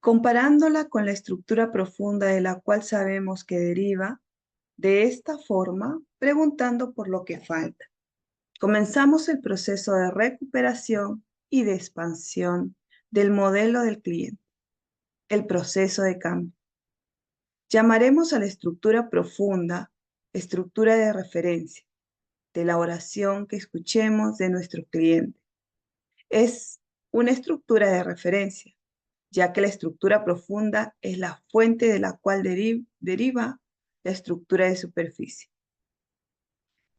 comparándola con la estructura profunda de la cual sabemos que deriva, de esta forma, preguntando por lo que falta. Comenzamos el proceso de recuperación y de expansión del modelo del cliente, el proceso de cambio. Llamaremos a la estructura profunda estructura de referencia de la oración que escuchemos de nuestro cliente. Es una estructura de referencia, ya que la estructura profunda es la fuente de la cual deriva la estructura de superficie.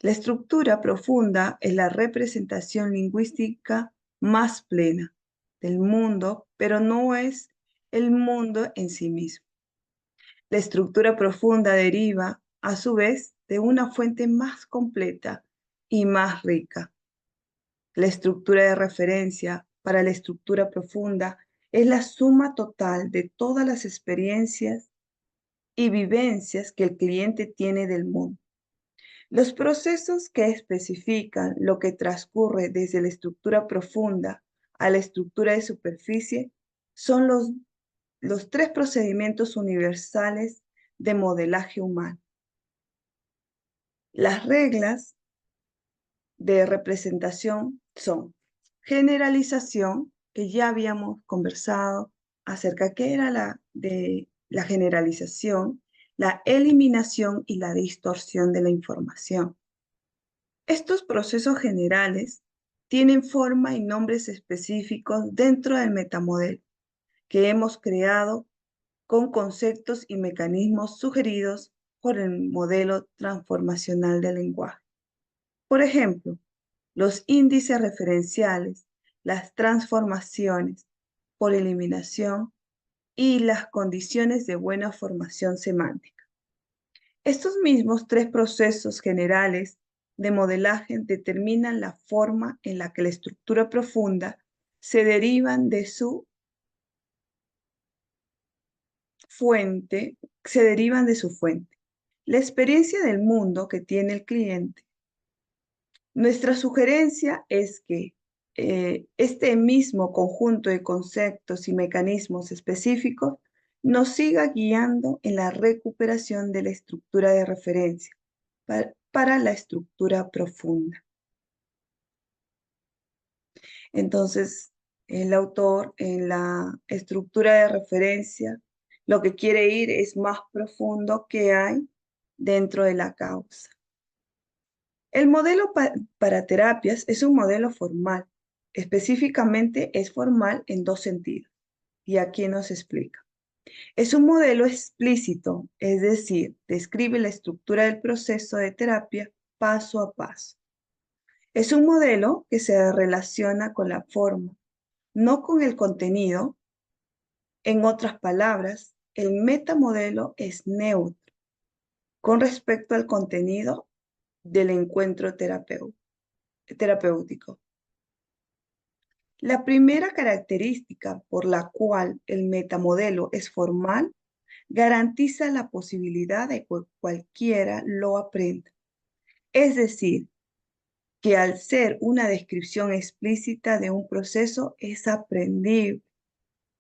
La estructura profunda es la representación lingüística más plena del mundo, pero no es el mundo en sí mismo. La estructura profunda deriva, a su vez, de una fuente más completa y más rica. La estructura de referencia para la estructura profunda es la suma total de todas las experiencias y vivencias que el cliente tiene del mundo. Los procesos que especifican lo que transcurre desde la estructura profunda a la estructura de superficie son los tres procedimientos universales de modelaje humano. Las reglas de representación son generalización, que ya habíamos conversado acerca qué era la generalización, la eliminación y la distorsión de la información. Estos procesos generales tienen forma y nombres específicos dentro del metamodelo que hemos creado con conceptos y mecanismos sugeridos por el modelo transformacional del lenguaje. Por ejemplo, los índices referenciales, las transformaciones por eliminación y las condiciones de buena formación semántica. Estos mismos tres procesos generales de modelaje determinan la forma en la que la estructura profunda se derivan de su fuente, La experiencia del mundo que tiene el cliente. Nuestra sugerencia es que este mismo conjunto de conceptos y mecanismos específicos nos siga guiando en la recuperación de la estructura de referencia para la estructura profunda. Entonces, el autor en la estructura de referencia lo que quiere ir es más profundo que hay dentro de la causa. El modelo para terapias es un modelo formal. Específicamente es formal en dos sentidos. Y aquí nos explica. Es un modelo explícito, es decir, describe la estructura del proceso de terapia paso a paso. Es un modelo que se relaciona con la forma, no con el contenido. En otras palabras, el metamodelo es neutro con respecto al contenido del encuentro terapéutico. La primera característica por la cual el metamodelo es formal garantiza la posibilidad de que cualquiera lo aprenda. Es decir, que al ser una descripción explícita de un proceso es aprendible.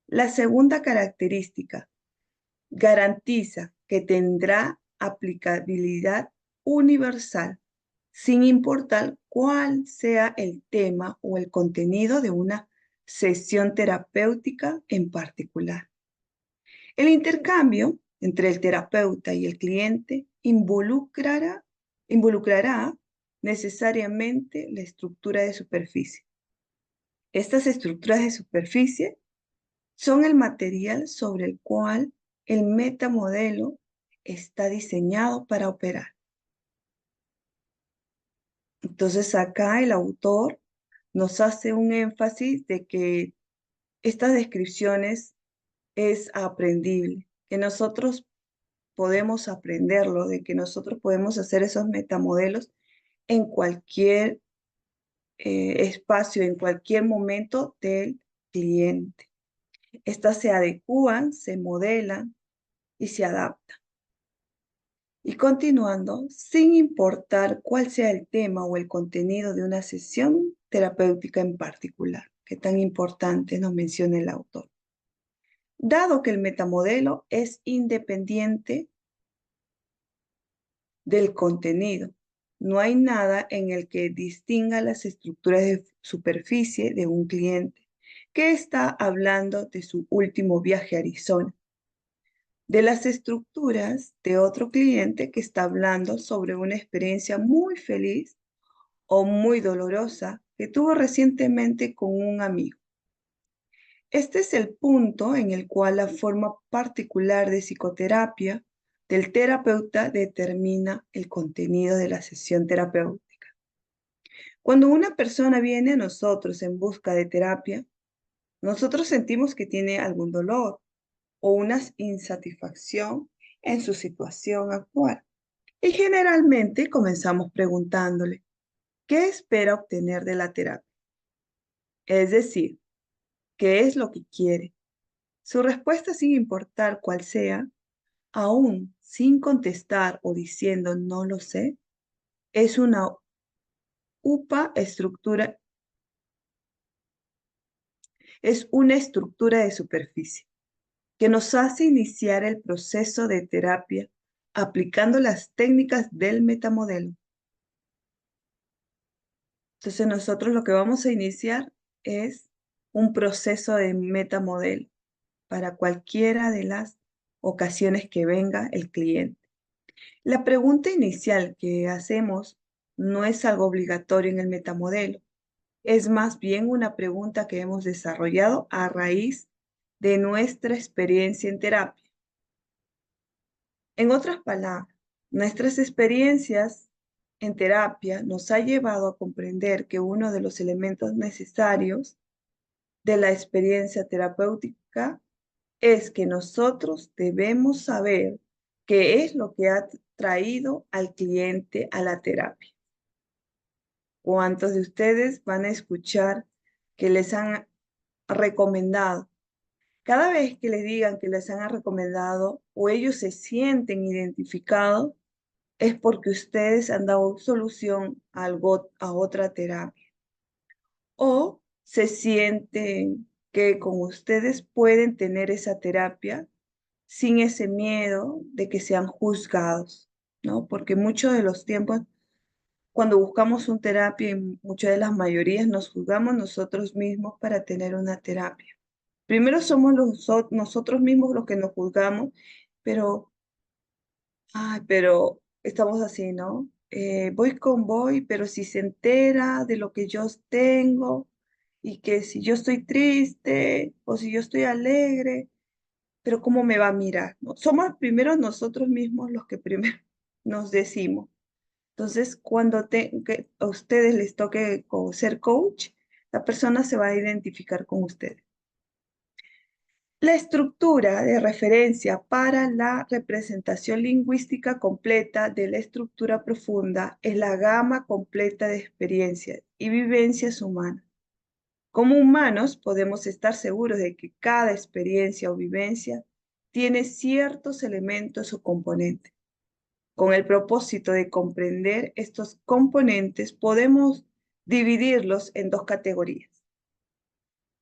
La segunda característica garantiza que tendrá aplicabilidad universal, sin importar cuál sea el tema o el contenido de una sesión terapéutica en particular. El intercambio entre el terapeuta y el cliente involucrará necesariamente la estructura de superficie. Estas estructuras de superficie son el material sobre el cual el metamodelo está diseñado para operar. Entonces acá el autor nos hace un énfasis de que estas descripciones es aprendible, que nosotros podemos aprenderlo, de que nosotros podemos hacer esos metamodelos en cualquier espacio, en cualquier momento del cliente. Estas se adecúan, se modelan y se adaptan. Y continuando, sin importar cuál sea el tema o el contenido de una sesión terapéutica en particular, que tan importante nos menciona el autor. Dado que el metamodelo es independiente del contenido, no hay nada en el que distinga las estructuras de superficie de un cliente que está hablando de su último viaje a Arizona, de las estructuras de otro cliente que está hablando sobre una experiencia muy feliz o muy dolorosa que tuvo recientemente con un amigo. Este es el punto en el cual la forma particular de psicoterapia del terapeuta determina el contenido de la sesión terapéutica. Cuando una persona viene a nosotros en busca de terapia, nosotros sentimos que tiene algún dolor o una insatisfacción en su situación actual. Y generalmente comenzamos preguntándole, ¿qué espera obtener de la terapia? Es decir, ¿qué es lo que quiere? Su respuesta, sin importar cuál sea, aún sin contestar o diciendo no lo sé, es una UPA estructura, es una estructura de superficie que nos hace iniciar el proceso de terapia aplicando las técnicas del metamodelo. Entonces nosotros lo que vamos a iniciar es un proceso de metamodelo para cualquiera de las ocasiones que venga el cliente. La pregunta inicial que hacemos no es algo obligatorio en el metamodelo, es más bien una pregunta que hemos desarrollado a raíz de nuestra experiencia en terapia. En otras palabras, nuestras experiencias en terapia nos ha llevado a comprender que uno de los elementos necesarios de la experiencia terapéutica es que nosotros debemos saber qué es lo que ha traído al cliente a la terapia. ¿Cuántos de ustedes van a escuchar que les han recomendado? Cada vez que les digan que les han recomendado o ellos se sienten identificados, es porque ustedes han dado solución a algo, a otra terapia. O se sienten que con ustedes pueden tener esa terapia sin ese miedo de que sean juzgados, ¿no? Porque muchos de los tiempos, cuando buscamos una terapia, y muchas de las mayorías nos juzgamos nosotros mismos para tener una terapia. Primero somos nosotros mismos los que nos juzgamos, pero, pero estamos así, ¿no? Voy, pero si se entera de lo que yo tengo y que si yo estoy triste o si yo estoy alegre, pero ¿cómo me va a mirar? ¿No? Somos primero nosotros mismos los que primero nos decimos. Entonces, cuando que a ustedes les toque ser coach, la persona se va a identificar con ustedes. La estructura de referencia para la representación lingüística completa de la estructura profunda es la gama completa de experiencias y vivencias humanas. Como humanos podemos estar seguros de que cada experiencia o vivencia tiene ciertos elementos o componentes. Con el propósito de comprender estos componentes, podemos dividirlos en dos categorías.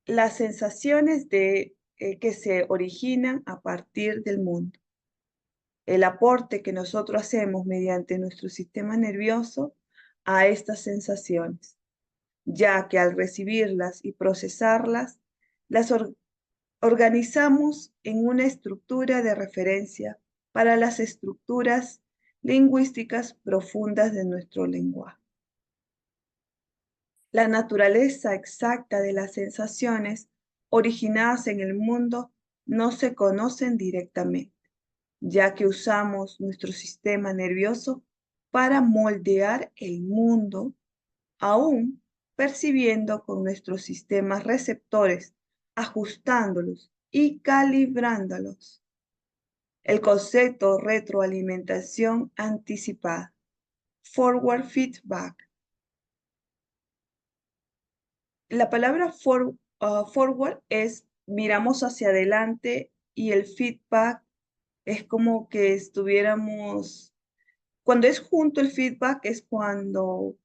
Las sensaciones que se originan a partir del mundo. El aporte que nosotros hacemos mediante nuestro sistema nervioso a estas sensaciones, ya que al recibirlas y procesarlas, las organizamos en una estructura de referencia para las estructuras lingüísticas profundas de nuestro lenguaje. La naturaleza exacta de las sensaciones originadas en el mundo no se conocen directamente, ya que usamos nuestro sistema nervioso para moldear el mundo, aún percibiendo con nuestros sistemas receptores, ajustándolos y calibrándolos. El concepto retroalimentación anticipada, forward feedback. La palabra forward es miramos hacia adelante y el feedback es como que estuviéramos, cuando es junto el feedback es cuando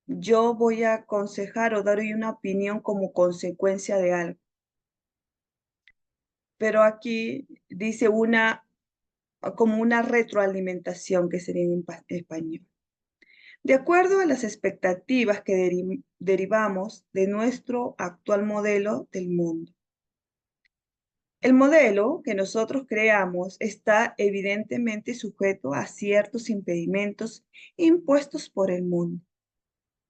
yo voy a aconsejar o dar una opinión como consecuencia de algo. pero aquí dice como una retroalimentación que sería en español. De acuerdo a las expectativas que derivamos de nuestro actual modelo del mundo. El modelo que nosotros creamos está evidentemente sujeto a ciertos impedimentos impuestos por el mundo.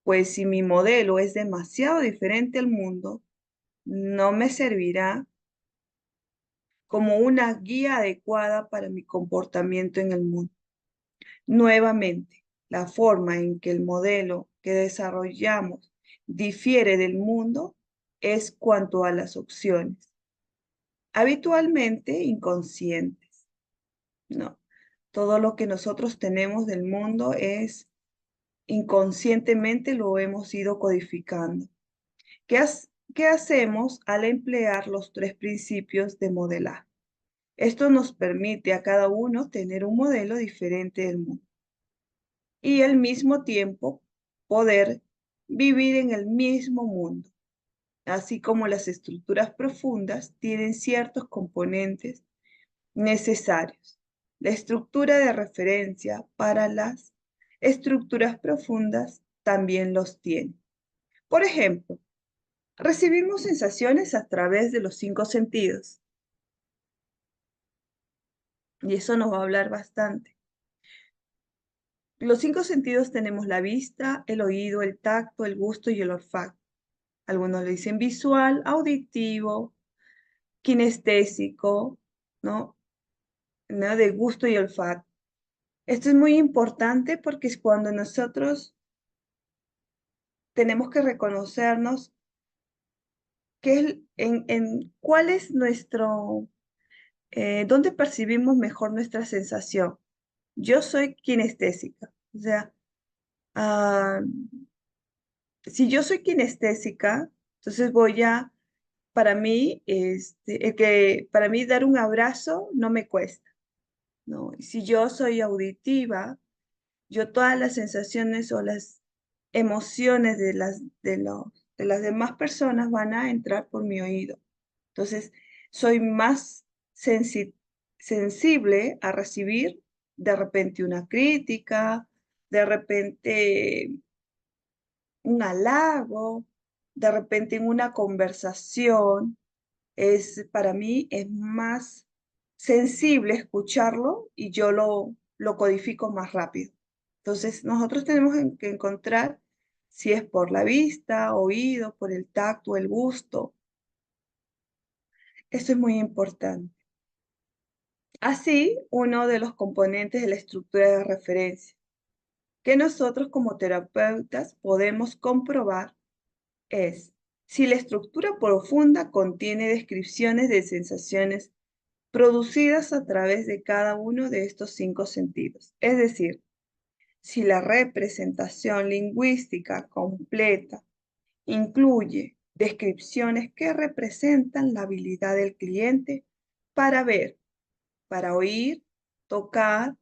Pues si mi modelo es demasiado diferente al mundo, no me servirá como una guía adecuada para mi comportamiento en el mundo. Nuevamente, la forma en que el modelo que desarrollamos difiere del mundo es cuanto a las opciones, habitualmente inconscientes. No, todo lo que nosotros tenemos del mundo es inconscientemente lo hemos ido codificando. ¿Qué hacemos al emplear los tres principios de modelaje? Esto nos permite a cada uno tener un modelo diferente del mundo y al mismo tiempo poder vivir en el mismo mundo, así como las estructuras profundas tienen ciertos componentes necesarios. La estructura de referencia para las estructuras profundas también los tiene. Por ejemplo, recibimos sensaciones a través de los 5 sentidos y eso nos va a hablar bastante. Los 5 sentidos tenemos la vista, el oído, el tacto, el gusto y el olfato. Algunos le dicen visual, auditivo, kinestésico, ¿no? ¿No? De gusto y olfato. Esto es muy importante porque es cuando nosotros tenemos que reconocernos cuál es dónde percibimos mejor nuestra sensación. Yo soy kinestésica, o sea, ah, si yo soy kinestésica, entonces para mí dar un abrazo no me cuesta, ¿no? Y si yo soy auditiva, yo todas las sensaciones o las emociones de las demás personas van a entrar por mi oído. Entonces, soy más sensible a recibir de repente una crítica, de repente un halago, de repente en una conversación, para mí es más sensible escucharlo y yo lo codifico más rápido. Entonces, nosotros tenemos que encontrar si es por la vista, oído, por el tacto, el gusto. Esto es muy importante. Así, uno de los componentes de la estructura de referencia que nosotros como terapeutas podemos comprobar es si la estructura profunda contiene descripciones de sensaciones producidas a través de cada uno de estos 5 sentidos. Es decir, si la representación lingüística completa incluye descripciones que representan la habilidad del cliente para ver, para oír, tocar,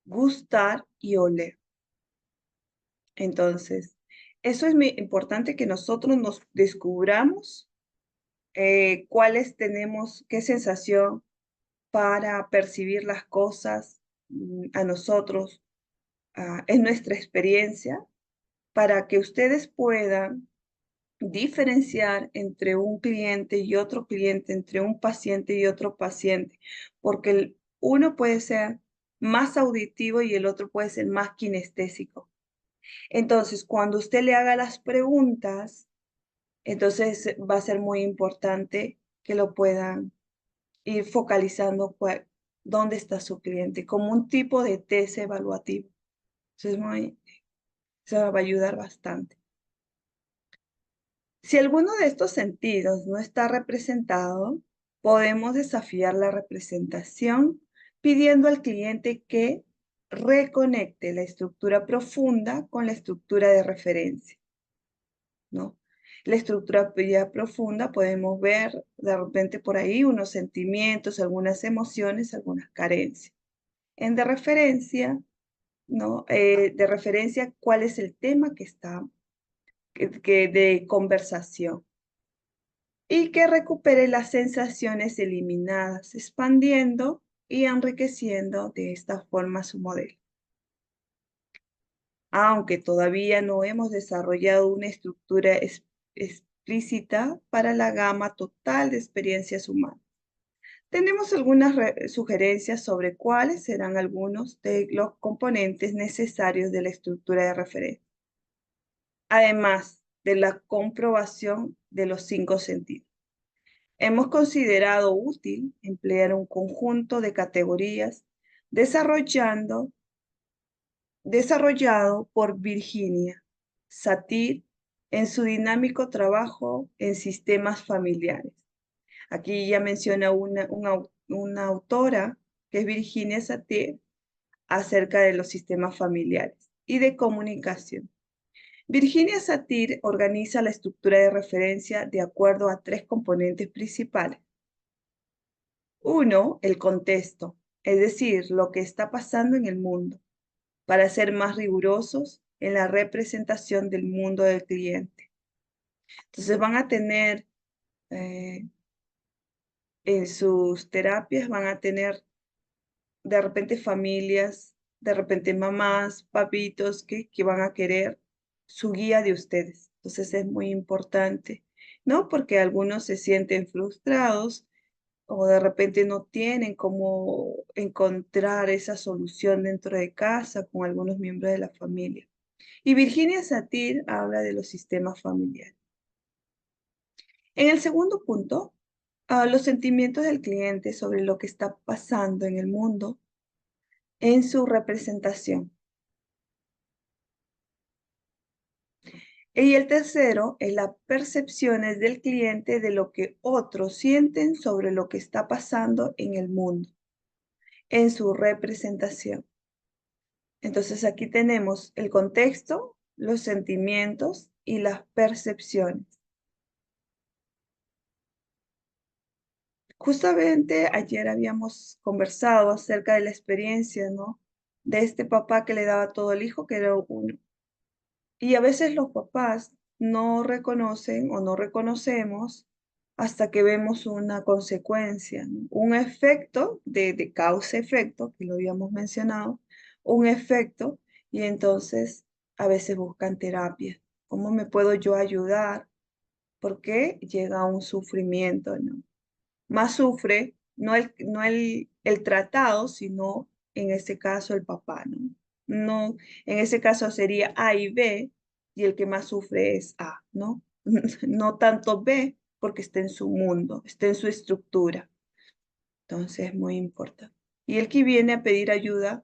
gustar y oler. Entonces, eso es muy importante que nosotros nos descubramos cuáles tenemos, qué sensación para percibir las cosas a nosotros, en nuestra experiencia, para que ustedes puedan diferenciar entre un cliente y otro cliente, entre un paciente y otro paciente, porque uno puede ser más auditivo y el otro puede ser más kinestésico. Entonces, cuando usted le haga las preguntas, entonces va a ser muy importante que lo puedan ir focalizando dónde está su cliente, como un tipo de test evaluativo. Eso va a ayudar bastante. Si alguno de estos sentidos no está representado, podemos desafiar la representación pidiendo al cliente que reconecte la estructura profunda con la estructura de referencia, ¿no? La estructura ya profunda podemos ver de repente por ahí unos sentimientos, algunas emociones, algunas carencias. En de referencia, ¿no? De referencia, ¿cuál es el tema que está de conversación? y que recupere las sensaciones eliminadas, expandiendo y enriqueciendo de esta forma su modelo. Aunque todavía no hemos desarrollado una estructura explícita para la gama total de experiencias humanas. Tenemos algunas sugerencias sobre cuáles serán algunos de los componentes necesarios de la estructura de referencia, además de la comprobación de los 5 sentidos. Hemos considerado útil emplear un conjunto de categorías desarrollado por Virginia Satir en su dinámico trabajo en sistemas familiares. Aquí ya menciona una autora que es Virginia Satir acerca de los sistemas familiares y de comunicación. Virginia Satir organiza la estructura de referencia de acuerdo a 3 componentes principales. Uno, el contexto, es decir, lo que está pasando en el mundo, para ser más rigurosos en la representación del mundo del cliente. Entonces van a tener en sus terapias, van a tener de repente familias, de repente mamás, papitos que van a querer su guía de ustedes. Entonces es muy importante, ¿no? Porque algunos se sienten frustrados o de repente no tienen cómo encontrar esa solución dentro de casa con algunos miembros de la familia. Y Virginia Satir habla de los sistemas familiares. En el segundo punto, los sentimientos del cliente sobre lo que está pasando en el mundo en su representación. Y el tercero es las percepciones del cliente de lo que otros sienten sobre lo que está pasando en el mundo, en su representación. Entonces aquí tenemos el contexto, los sentimientos y las percepciones. Justamente ayer habíamos conversado acerca de la experiencia, ¿no? De este papá que le daba todo al hijo, que era uno. Y a veces los papás no reconocen o no reconocemos hasta que vemos una consecuencia, ¿no? Un efecto de causa-efecto, que lo habíamos mencionado, un efecto, y entonces a veces buscan terapia. ¿Cómo me puedo yo ayudar? Porque llega un sufrimiento, ¿no? Más sufre no el tratado, sino en este caso el papá, ¿no? No, en ese caso sería A y B, y el que más sufre es A, ¿no? No tanto B, porque está en su mundo, está en su estructura. Entonces es muy importante. Y el que viene a pedir ayuda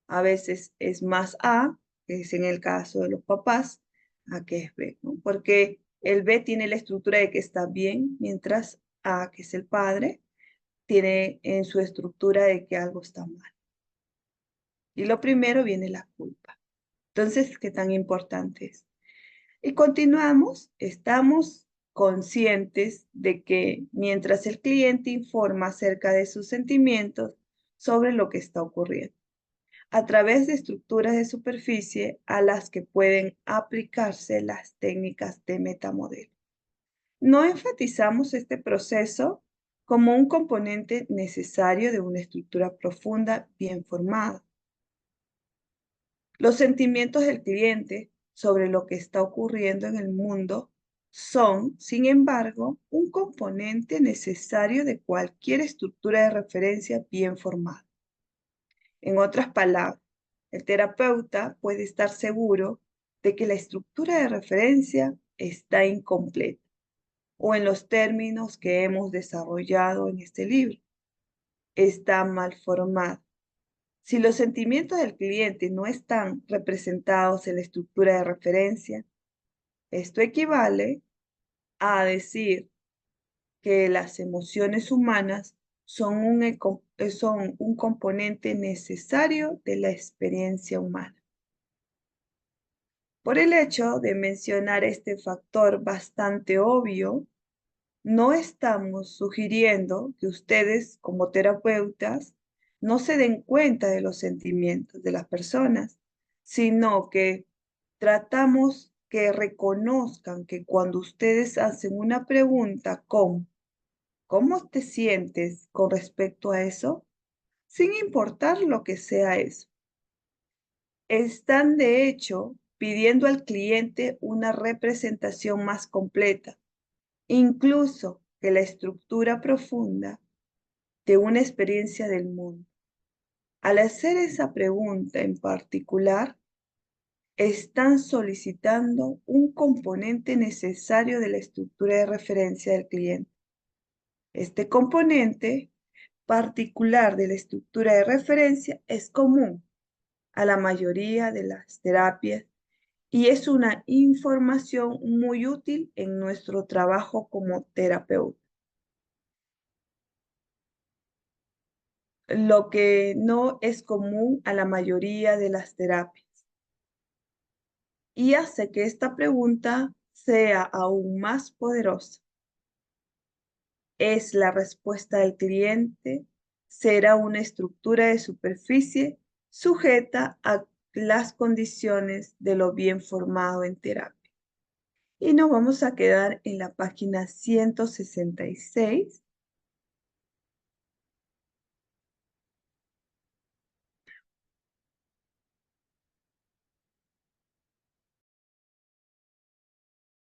a veces es más A, que es en el caso de los papás, a que es B, ¿no? Porque el B tiene la estructura de que está bien, mientras A, que es el padre, tiene en su estructura de que algo está mal. Y lo primero viene la culpa. Entonces, ¿qué tan importante es? Y continuamos, estamos conscientes de que mientras el cliente informa acerca de sus sentimientos sobre lo que está ocurriendo, a través de estructuras de superficie a las que pueden aplicarse las técnicas de metamodelo. No enfatizamos este proceso como un componente necesario de una estructura profunda bien formada. Los sentimientos del cliente sobre lo que está ocurriendo en el mundo son, sin embargo, un componente necesario de cualquier estructura de referencia bien formada. En otras palabras, el terapeuta puede estar seguro de que la estructura de referencia está incompleta o en los términos que hemos desarrollado en este libro. Está mal formado. Si los sentimientos del cliente no están representados en la estructura de referencia, esto equivale a decir que las emociones humanas son un componente necesario de la experiencia humana. Por el hecho de mencionar este factor bastante obvio, no estamos sugiriendo que ustedes, como terapeutas, no se den cuenta de los sentimientos de las personas, sino que tratamos que reconozcan que cuando ustedes hacen una pregunta como ¿cómo te sientes con respecto a eso? Sin importar lo que sea eso. Están de hecho pidiendo al cliente una representación más completa, incluso que la estructura profunda de una experiencia del mundo. Al hacer esa pregunta en particular, están solicitando un componente necesario de la estructura de referencia del cliente. Este componente particular de la estructura de referencia es común a la mayoría de las terapias y es una información muy útil en nuestro trabajo como terapeuta. Lo que no es común a la mayoría de las terapias y hace que esta pregunta sea aún más poderosa. Es la respuesta del cliente, será una estructura de superficie sujeta a las condiciones de lo bien formado en terapia. Y nos vamos a quedar en la página 166